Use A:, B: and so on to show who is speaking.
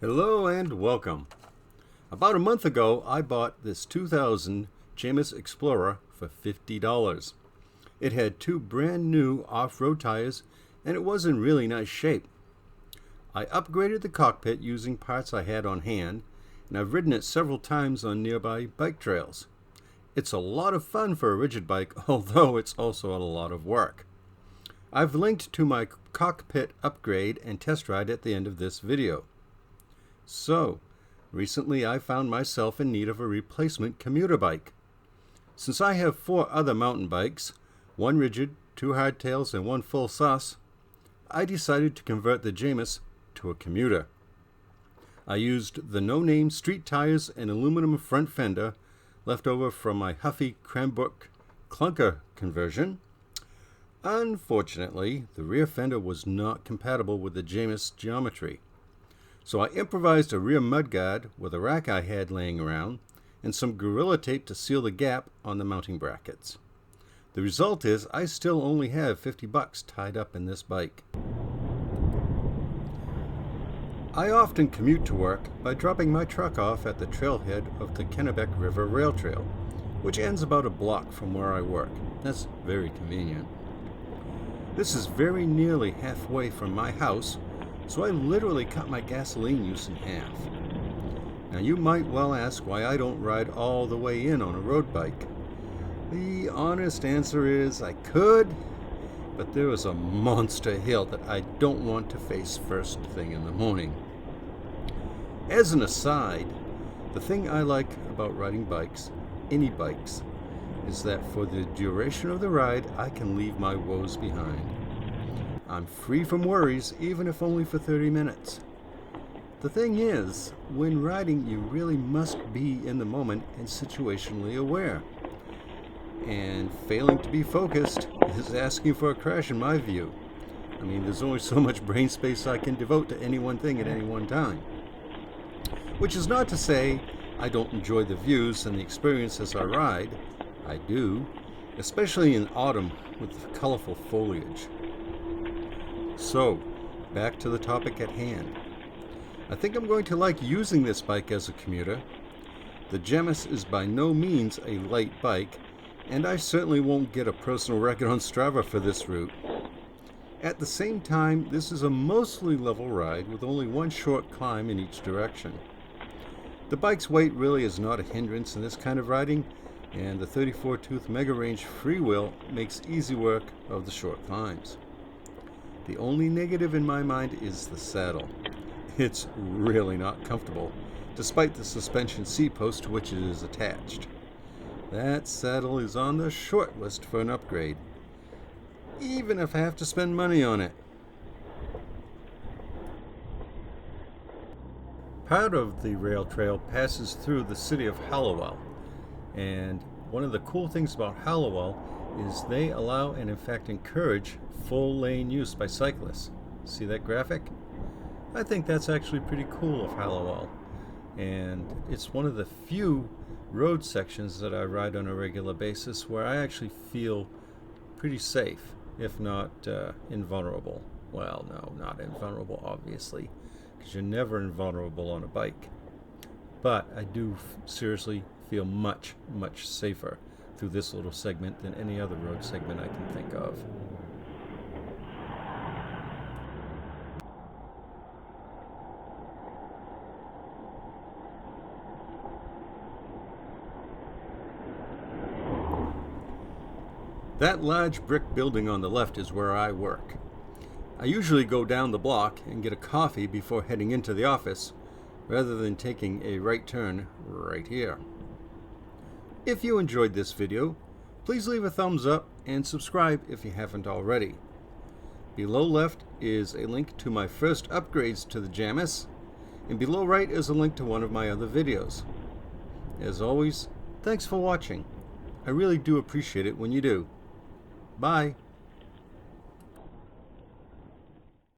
A: Hello and welcome. About a month ago, I bought this 2000 Jamis Explorer for $50. It had two brand new off-road tires and it was in really nice shape. I upgraded the cockpit using parts I had on hand, and I've ridden it several times on nearby bike trails. It's a lot of fun for a rigid bike, although it's also a lot of work. I've linked to my cockpit upgrade and test ride at the end of this video. So, recently I found myself in need of a replacement commuter bike. Since I have 4 other mountain bikes, 1 rigid, 2 hardtails, and 1 full sus, I decided to convert the Jamis to a commuter. I used the no-name street tires and aluminum front fender left over from my Huffy Cranbrook clunker conversion. Unfortunately, the rear fender was not compatible with the Jamis geometry. So I improvised a rear mudguard with a rack I had laying around and some Gorilla Tape to seal the gap on the mounting brackets. The result is I still only have $50 tied up in this bike. I often commute to work by dropping my truck off at the trailhead of the Kennebec River Rail Trail, which ends about a block from where I work. That's very convenient. This is very nearly halfway from my house, so I literally cut my gasoline use in half. Now you might well ask why I don't ride all the way in on a road bike. The honest answer is I could, but there is a monster hill that I don't want to face first thing in the morning. As an aside, the thing I like about riding bikes, any bikes, is that for the duration of the ride I can leave my woes behind. I'm free from worries, even if only for 30 minutes. The thing is, when riding, you really must be in the moment and situationally aware. And failing to be focused is asking for a crash in my view. I mean, there's only so much brain space I can devote to any one thing at any one time. Which is not to say I don't enjoy the views and the experience as I ride. I do, especially in autumn with the colorful foliage. So, back to the topic at hand. I think I'm going to like using this bike as a commuter. The Jamis is by no means a light bike, and I certainly won't get a personal record on Strava for this route. At the same time, this is a mostly level ride with only one short climb in each direction. The bike's weight really is not a hindrance in this kind of riding, and the 34-tooth Megarange freewheel makes easy work of the short climbs. The only negative in my mind is the saddle. It's really not comfortable, despite the suspension seat post to which it is attached. That saddle is on the short list for an upgrade, even if I have to spend money on it. Part of the rail trail passes through the city of Hallowell, and one of the cool things about Hallowell is they allow and in fact encourage full lane use by cyclists. See that graphic? I think that's actually pretty cool of Hallowell, and it's one of the few road sections that I ride on a regular basis where I actually feel pretty safe, if not invulnerable. Well, no, not invulnerable obviously, because you're never invulnerable on a bike, but I do seriously feel much, much safer through this little segment than any other road segment I can think of. That large brick building on the left is where I work. I usually go down the block and get a coffee before heading into the office, rather than taking a right turn right here. If you enjoyed this video, please leave a thumbs up and subscribe if you haven't already. Below left is a link to my first upgrades to the Jamis, and below right is a link to one of my other videos. As always, thanks for watching. I really do appreciate it when you do. Bye.